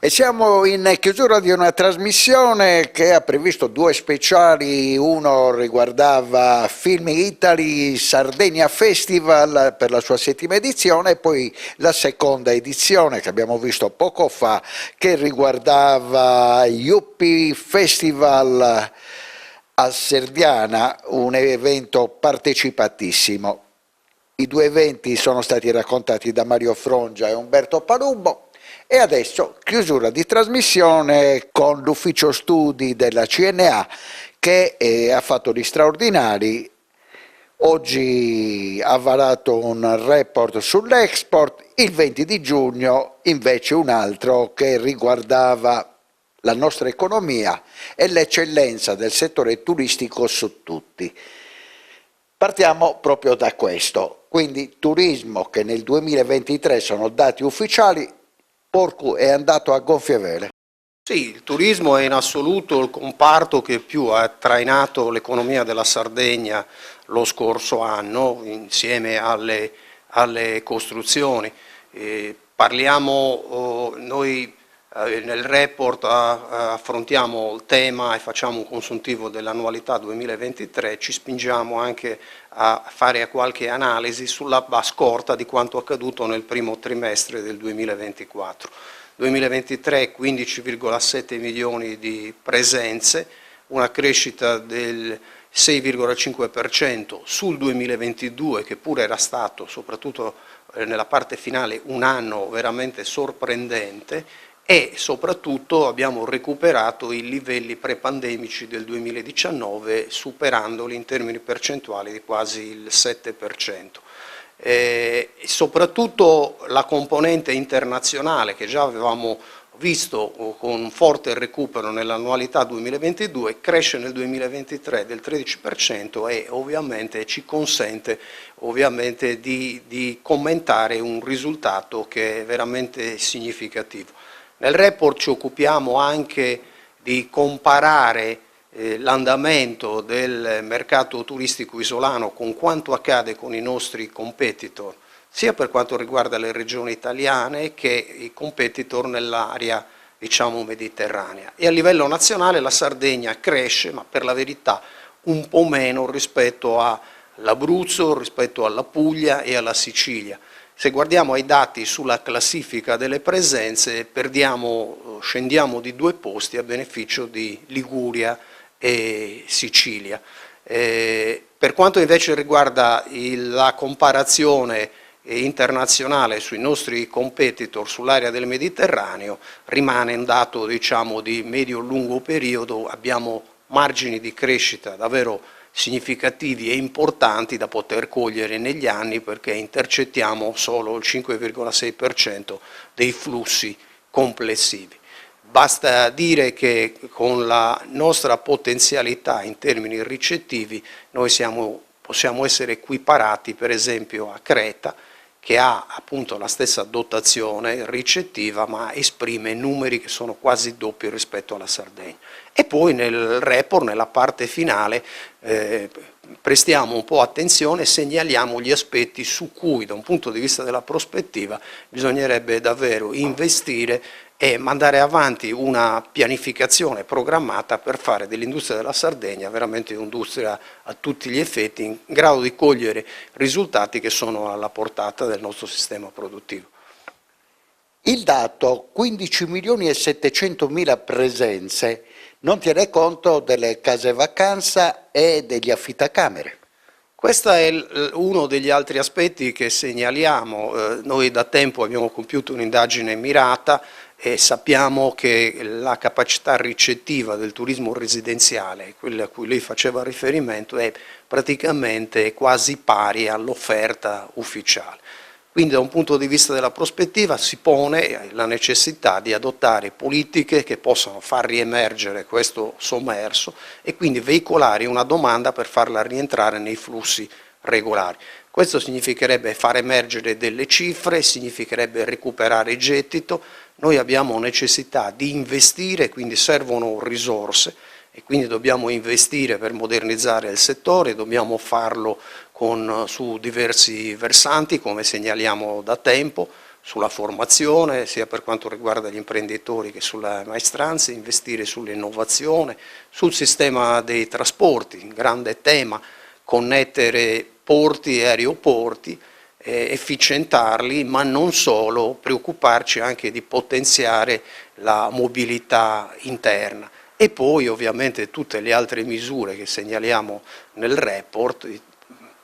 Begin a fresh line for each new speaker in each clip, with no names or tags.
E siamo in chiusura di una trasmissione che ha previsto due speciali, uno riguardava Film Italy Sardegna Festival per la sua settima edizione e poi la seconda edizione che abbiamo visto poco fa che riguardava Yuppie Festival a Serdiana, un evento partecipatissimo. I due eventi sono stati raccontati da Mario Frongia e Umberto Palumbo. E adesso chiusura di trasmissione con l'ufficio studi della CNA che ha fatto gli straordinari. Oggi ha varato un report sull'export, il 20 di giugno invece un altro che riguardava la nostra economia e l'eccellenza del settore turistico su tutti. Partiamo proprio da questo, quindi turismo che nel 2023 sono dati ufficiali. Porcu è andato a gonfie vele.
Sì, il turismo è in assoluto il comparto che più ha trainato l'economia della Sardegna lo scorso anno, insieme alle costruzioni. Noi nel report affrontiamo il tema e facciamo un consuntivo dell'annualità 2023, ci spingiamo anche a fare qualche analisi sulla scorta di quanto accaduto nel primo trimestre del 2024. 2023 15,7 milioni di presenze, una crescita del 6,5% sul 2022 che pure era stato, soprattutto nella parte finale, un anno veramente sorprendente e soprattutto abbiamo recuperato i livelli pre-pandemici del 2019 superandoli in termini percentuali di quasi il 7%. Soprattutto la componente internazionale che già avevamo visto con un forte recupero nell'annualità 2022 cresce nel 2023 del 13% e ovviamente ci consente di commentare un risultato che è veramente significativo. Nel report ci occupiamo anche di comparare l'andamento del mercato turistico isolano con quanto accade con i nostri competitor, sia per quanto riguarda le regioni italiane che i competitor nell'area mediterranea. E a livello nazionale la Sardegna cresce, ma per la verità un po' meno rispetto all'Abruzzo, rispetto alla Puglia e alla Sicilia. Se guardiamo ai dati sulla classifica delle presenze, scendiamo di 2 posti a beneficio di Liguria e Sicilia. Per quanto invece riguarda la comparazione internazionale sui nostri competitor sull'area del Mediterraneo, rimane un dato di medio-lungo periodo, abbiamo margini di crescita davvero significativi e importanti da poter cogliere negli anni perché intercettiamo solo il 5,6% dei flussi complessivi. Basta dire che con la nostra potenzialità in termini ricettivi noi possiamo essere equiparati per esempio a Creta, che ha appunto la stessa dotazione ricettiva ma esprime numeri che sono quasi doppi rispetto alla Sardegna. E poi nel report, nella parte finale, prestiamo un po' attenzione e segnaliamo gli aspetti su cui da un punto di vista della prospettiva bisognerebbe davvero investire e mandare avanti una pianificazione programmata per fare dell'industria della Sardegna veramente un'industria a tutti gli effetti in grado di cogliere risultati che sono alla portata del nostro sistema produttivo.
Il dato 15 milioni e 700 mila presenze non tiene conto delle case vacanza e degli affittacamere.
Questo è uno degli altri aspetti che segnaliamo. Noi da tempo abbiamo compiuto un'indagine mirata e sappiamo che la capacità ricettiva del turismo residenziale, quella a cui lei faceva riferimento, è praticamente quasi pari all'offerta ufficiale. Quindi da un punto di vista della prospettiva si pone la necessità di adottare politiche che possano far riemergere questo sommerso e quindi veicolare una domanda per farla rientrare nei flussi regolari. Questo significherebbe far emergere delle cifre, significherebbe recuperare il gettito. Noi abbiamo necessità di investire, quindi servono risorse e quindi dobbiamo investire per modernizzare il settore, dobbiamo farlo su diversi versanti come segnaliamo da tempo, sulla formazione, sia per quanto riguarda gli imprenditori che sulle maestranze, investire sull'innovazione, sul sistema dei trasporti, grande tema, connettere porti e aeroporti, efficientarli, ma non solo, preoccuparci anche di potenziare la mobilità interna. E poi ovviamente tutte le altre misure che segnaliamo nel report, i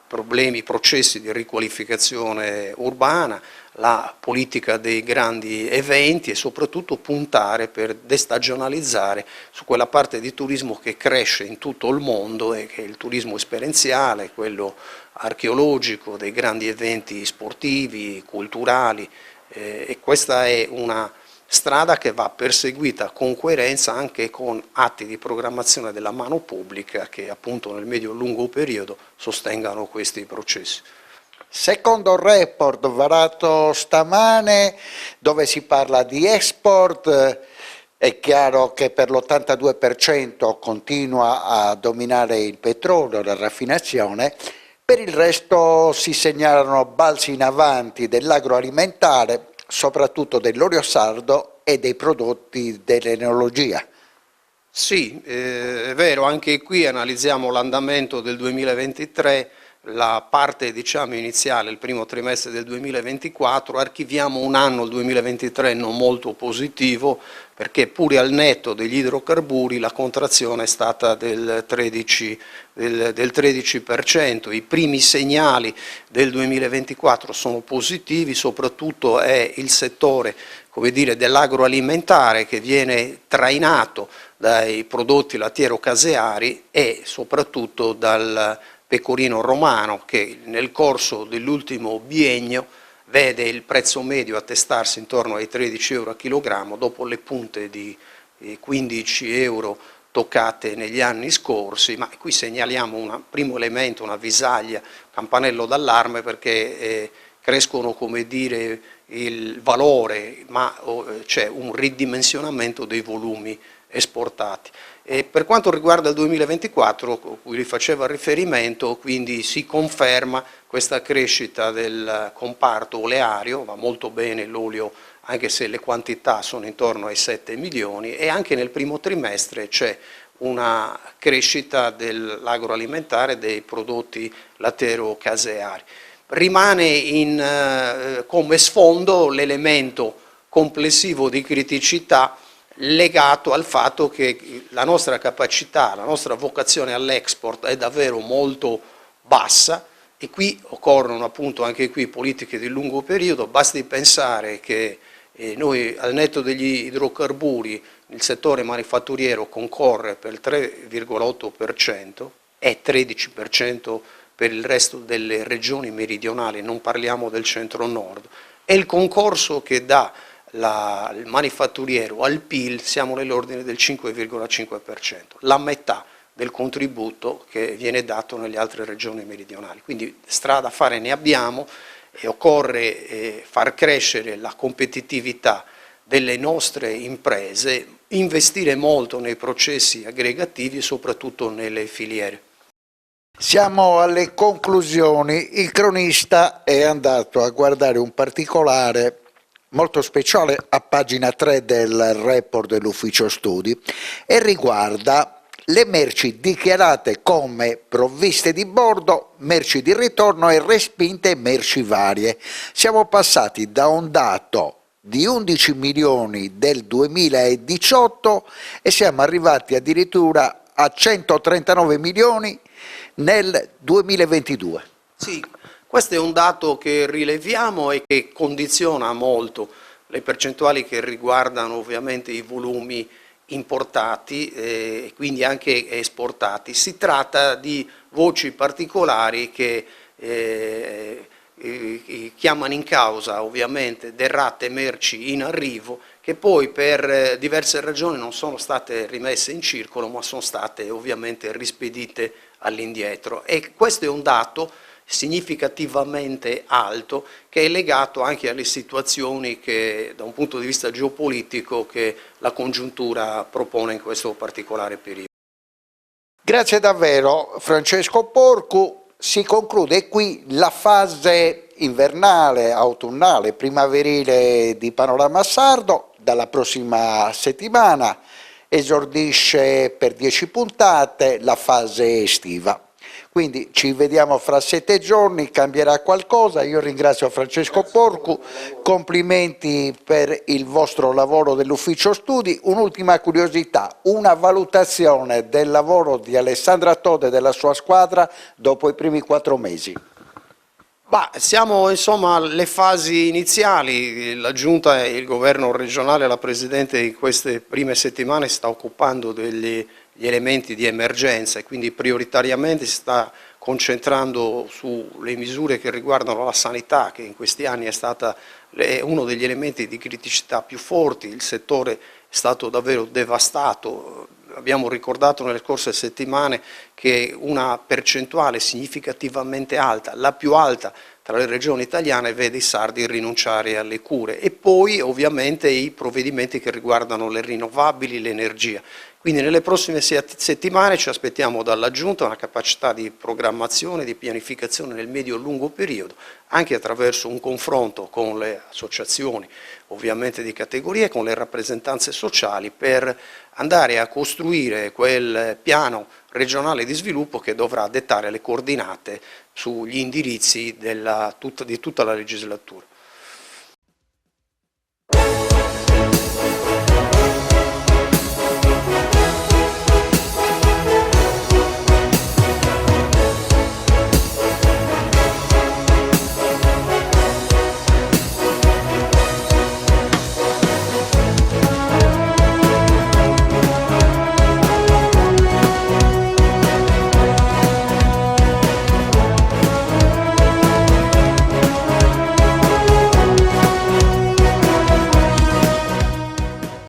problemi, i processi di riqualificazione urbana, la politica dei grandi eventi e soprattutto puntare per destagionalizzare su quella parte di turismo che cresce in tutto il mondo e che è il turismo esperienziale, quello archeologico, dei grandi eventi sportivi, culturali, e questa è una strada che va perseguita con coerenza anche con atti di programmazione della mano pubblica che appunto nel medio-lungo periodo sostengano questi processi.
Secondo il report varato stamane, dove si parla di export, è chiaro che per l'82% continua a dominare il petrolio, la raffinazione, per il resto si segnalano balzi in avanti dell'agroalimentare, soprattutto dell'olio sardo e dei prodotti dell'enologia.
Sì, è vero, anche qui analizziamo l'andamento del 2023, la parte diciamo iniziale, il primo trimestre del 2024, archiviamo un anno, il 2023, non molto positivo, perché pure al netto degli idrocarburi la contrazione è stata del 13%, i primi segnali del 2024 sono positivi, soprattutto è il settore, come dire, dell'agroalimentare che viene trainato dai prodotti lattiero-caseari e soprattutto dal pecorino romano che nel corso dell'ultimo biennio vede il prezzo medio attestarsi intorno ai 13 euro a chilogrammo dopo le punte di 15 euro toccate negli anni scorsi, ma qui segnaliamo un primo elemento, una visaglia, campanello d'allarme perché crescono, come dire, il valore, ma c'è un ridimensionamento dei volumi esportati. E per quanto riguarda il 2024, a cui vi faceva riferimento, quindi si conferma questa crescita del comparto oleario, va molto bene l'olio anche se le quantità sono intorno ai 7 milioni e anche nel primo trimestre c'è una crescita dell'agroalimentare dei prodotti lattiero-caseari. Rimane come sfondo l'elemento complessivo di criticità legato al fatto che la nostra capacità, la nostra vocazione all'export è davvero molto bassa e qui occorrono appunto anche qui politiche di lungo periodo, basti pensare che noi al netto degli idrocarburi il settore manifatturiero concorre per il 3,8% e 13% per il resto delle regioni meridionali, non parliamo del centro-nord, e il concorso che dà il manifatturiero al PIL siamo nell'ordine del 5,5%, la metà del contributo che viene dato nelle altre regioni meridionali. Quindi strada da fare ne abbiamo e occorre far crescere la competitività delle nostre imprese, investire molto nei processi aggregativi e soprattutto nelle filiere.
Siamo alle conclusioni. Il cronista è andato a guardare un particolare molto speciale a pagina 3 del report dell'ufficio studi e riguarda le merci dichiarate come provviste di bordo, merci di ritorno e respinte merci varie. Siamo passati da un dato di 11 milioni del 2018 e siamo arrivati addirittura a 139 milioni nel 2022.
Sì, questo è un dato che rileviamo e che condiziona molto le percentuali che riguardano ovviamente i volumi importati e quindi anche esportati. Si tratta di voci particolari che chiamano in causa ovviamente derrate merci in arrivo che poi per diverse ragioni non sono state rimesse in circolo ma sono state ovviamente rispedite all'indietro e questo è un dato significativamente alto che è legato anche alle situazioni che da un punto di vista geopolitico che la congiuntura propone in questo particolare periodo.
Grazie davvero Francesco Porcu. Si conclude qui la fase invernale, autunnale, primaverile di Panorama Sardo. Dalla prossima settimana esordisce per 10 puntate la fase estiva. Quindi ci vediamo fra 7 giorni, cambierà qualcosa. Io ringrazio Francesco Porcu, complimenti per il vostro lavoro dell'Ufficio Studi. Un'ultima curiosità, una valutazione del lavoro di Alessandra Tode e della sua squadra dopo i primi 4 mesi.
Siamo insomma alle fasi iniziali, la Giunta e il Governo regionale, la Presidente in queste prime settimane si sta occupando degli elementi di emergenza e quindi prioritariamente si sta concentrando sulle misure che riguardano la sanità, che in questi anni è stata uno degli elementi di criticità più forti. Il settore è stato davvero devastato. Abbiamo ricordato nelle scorse settimane che una percentuale significativamente alta, la più alta tra le regioni italiane, vede i sardi rinunciare alle cure, e poi ovviamente i provvedimenti che riguardano le rinnovabili, l'energia. Quindi nelle prossime settimane ci aspettiamo dalla Giunta una capacità di programmazione, di pianificazione nel medio-lungo periodo, anche attraverso un confronto con le associazioni ovviamente di categoria e con le rappresentanze sociali, per andare a costruire quel piano regionale di sviluppo che dovrà dettare le coordinate sugli indirizzi di tutta la legislatura.